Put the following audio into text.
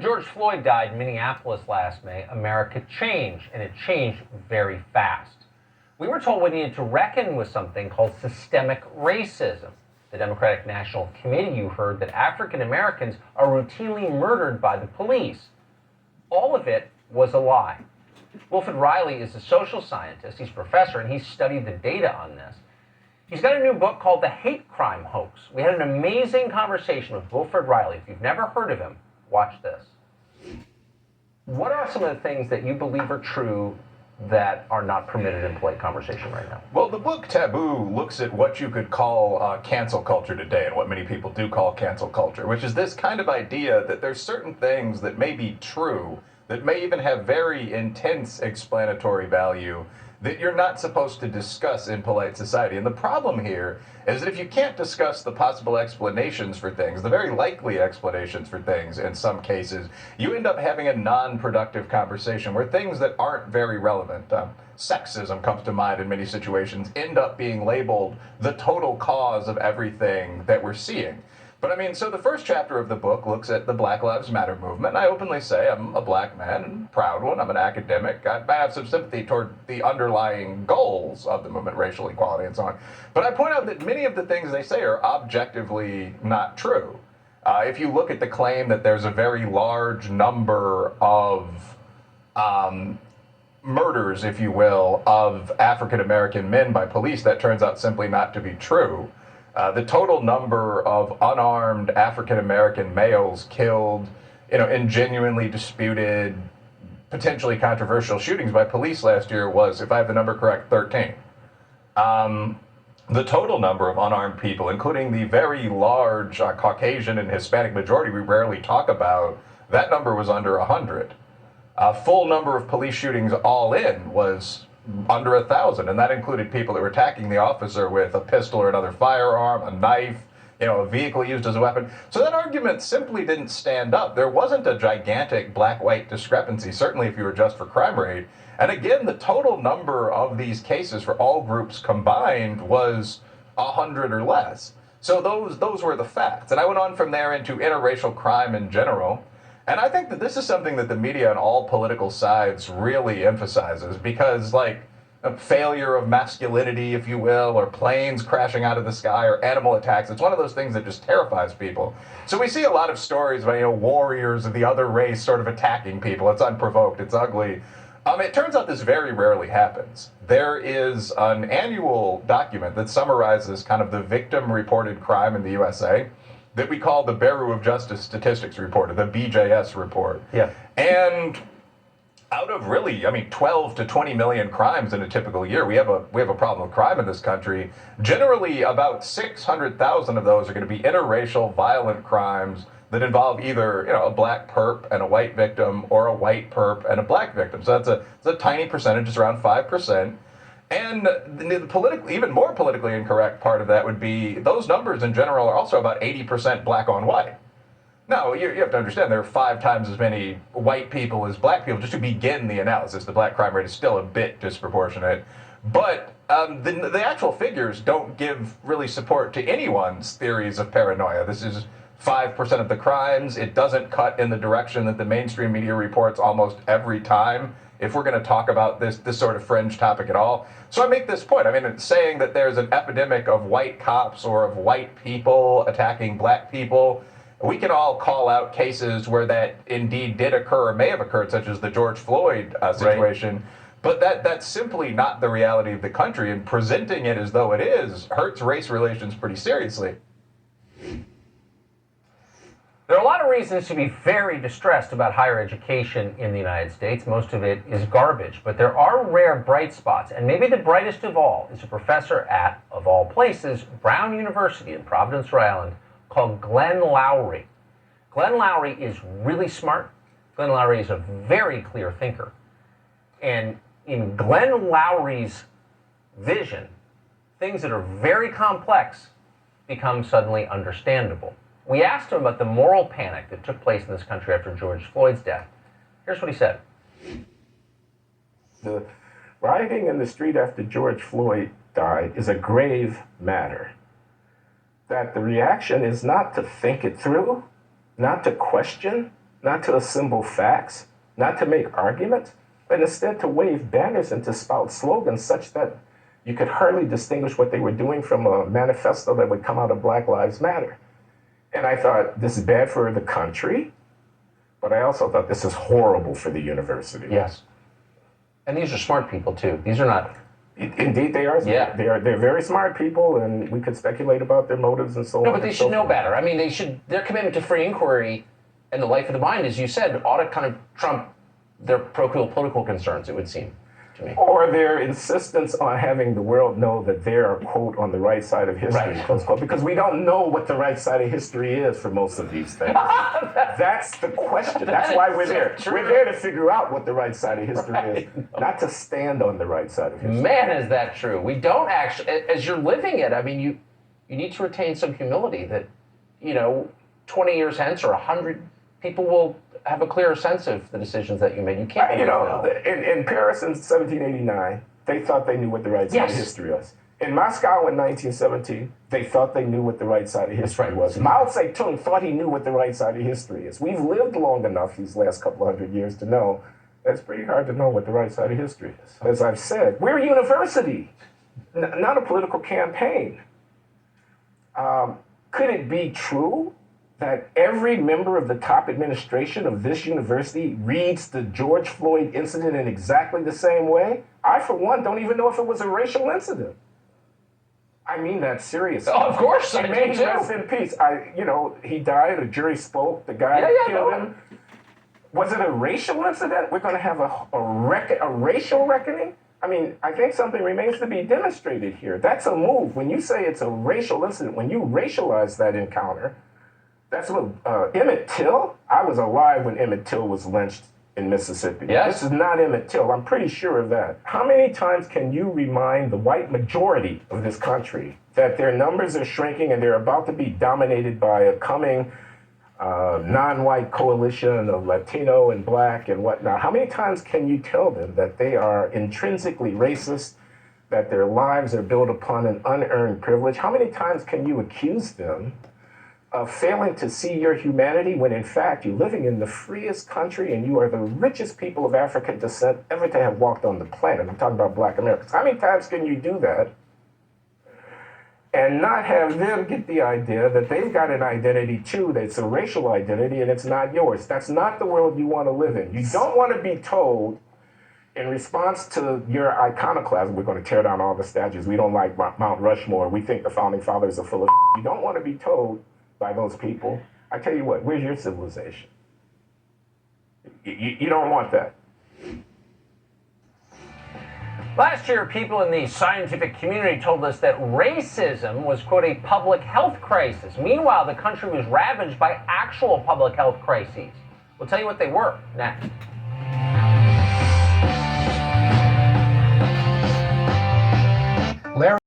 George Floyd died in Minneapolis last May, America changed, and it changed very fast. We were told we needed to reckon with something called systemic racism. The Democratic National Committee, you heard that African Americans are routinely murdered by the police. All of it was a lie. Wilfred Reilly is a social scientist, he's a professor, and he's studied the data on this. He's got a new book called The Hate Crime Hoax. We had an amazing conversation with Wilfred Reilly. If you've never heard of him, watch this. What are some of the things that you believe are true that are not permitted in polite conversation right now? Well, the book Taboo looks at what you could call cancel culture today, and what many people do call cancel culture, which is this kind of idea that there's certain things that may be true, that may even have very intense explanatory value, that you're not supposed to discuss in polite society. And the problem here is that if you can't discuss the possible explanations for things, the very likely explanations for things in some cases, you end up having a non-productive conversation where things that aren't very relevant, sexism comes to mind in many situations, end up being labeled the total cause of everything that we're seeing. But I mean, so the first chapter of the book looks at the Black Lives Matter movement, and I openly say I'm a black man, and a proud one, I'm an academic, I have some sympathy toward the underlying goals of the movement, racial equality and so on. But I point out that many of the things they say are objectively not true. If you look at the claim that there's a very large number of murders, if you will, of African American men by police, that turns out simply not to be true. The total number of unarmed African-American males killed, in genuinely disputed, potentially controversial shootings by police last year was, if I have the number correct, 13. The total number of unarmed people, including the very large Caucasian and Hispanic majority we rarely talk about, that number was under 100. Full number of police shootings all in was under 1,000, and that included people that were attacking the officer with a pistol or another firearm, a knife, a vehicle used as a weapon. So that argument simply didn't stand up. There wasn't a gigantic black-white discrepancy, certainly if you were just for crime rate. And again, the total number of these cases for all groups combined was 100 or less. So those were the facts. And I went on from there into interracial crime in general. And I think that this is something that the media on all political sides really emphasizes, because a failure of masculinity, if you will, or planes crashing out of the sky, or animal attacks, it's one of those things that just terrifies people. So we see a lot of stories about, warriors of the other race sort of attacking people. It's unprovoked, it's ugly. It turns out this very rarely happens. There is an annual document that summarizes kind of the victim-reported crime in the USA, that we call the Bureau of Justice Statistics Report, or the BJS report. Yeah. And out of really, 12 to 20 million crimes in a typical year, we have a problem with crime in this country. Generally, about 600,000 of those are going to be interracial violent crimes that involve either, a black perp and a white victim, or a white perp and a black victim. So that's a tiny percentage, it's around 5%. And the even more politically incorrect part of that would be those numbers in general are also about 80% black on white. Now, you have to understand there are 5 times as many white people as black people. Just to begin the analysis, the black crime rate is still a bit disproportionate. But the actual figures don't give really support to anyone's theories of paranoia. This is 5% of the crimes. It doesn't cut in the direction that the mainstream media reports almost every time, if we're going to talk about this sort of fringe topic at all. So I make this point. Saying that there's an epidemic of white cops or of white people attacking black people, we can all call out cases where that indeed did occur or may have occurred, such as the George Floyd situation. Right. But that's simply not the reality of the country, and presenting it as though it is hurts race relations pretty seriously. There are a lot of reasons to be very distressed about higher education in the United States. Most of it is garbage, but there are rare bright spots, and maybe the brightest of all is a professor at, of all places, Brown University in Providence, Rhode Island, called Glenn Loury. Glenn Loury is really smart. Glenn Loury is a very clear thinker. And in Glenn Loury's vision, things that are very complex become suddenly understandable. We asked him about the moral panic that took place in this country after George Floyd's death. Here's what he said. The rioting in the street after George Floyd died is a grave matter. That the reaction is not to think it through, not to question, not to assemble facts, not to make arguments, but instead to wave banners and to spout slogans such that you could hardly distinguish what they were doing from a manifesto that would come out of Black Lives Matter. And I thought, this is bad for the country, but I also thought this is horrible for the university. Yes. And these are smart people, too. These are not... Indeed, they are. Yeah. They're very smart people, and we could speculate about their motives and so on. No, but they should know better. I mean, their commitment to free inquiry and the life of the mind, as you said, ought to kind of trump their parochial political concerns, it would seem to me. Or their insistence on having the world know that they are, quote, on the right side of history, Right. close quote, because we don't know what the right side of history is for most of these things. That's the question. That's why we're there. True. We're there to figure out what the right side of history is, not to stand on the right side of history. Man, is that true. We don't actually, as you're living it, I mean, you need to retain some humility that, 20 years hence or 100, people will have a clearer sense of the decisions that you made. You can't. In Paris in 1789, they thought they knew what the right side Yes. of history was. In Moscow in 1917, they thought they knew what the right side of history right. was. Mao Zedong thought he knew what the right side of history is. We've lived long enough these last couple of hundred years to know that it's pretty hard to know what the right side of history is. As I've said, we're a university, not a political campaign. Could it be true that every member of the top administration of this university reads the George Floyd incident in exactly the same way? I, for one, don't even know if it was a racial incident. I mean that seriously. Oh, of course, I And do may he too. rest in peace. He died, a jury spoke, the guy killed him. Was it a racial incident? We're going to have a racial reckoning? I mean, I think something remains to be demonstrated here. That's a move. When you say it's a racial incident, when you racialize that encounter, that's what Emmett Till. I was alive when Emmett Till was lynched in Mississippi. Yes. This is not Emmett Till. I'm pretty sure of that. How many times can you remind the white majority of this country that their numbers are shrinking and they're about to be dominated by a coming non-white coalition of Latino and Black and whatnot? How many times can you tell them that they are intrinsically racist, that their lives are built upon an unearned privilege? How many times can you accuse them of failing to see your humanity when in fact you're living in the freest country and you are the richest people of African descent ever to have walked on the planet? I'm talking about Black Americans. How many times can you do that and not have them get the idea that they've got an identity too, that's a racial identity and it's not yours? That's not the world you want to live in. You don't want to be told in response to your iconoclasm, we're going to tear down all the statues. We don't like Mount Rushmore. We think the founding fathers are full of You don't want to be told by those people, I tell you what, where's your civilization? You don't want that. Last year, people in the scientific community told us that racism was, quote, a public health crisis. Meanwhile, the country was ravaged by actual public health crises. We'll tell you what they were next.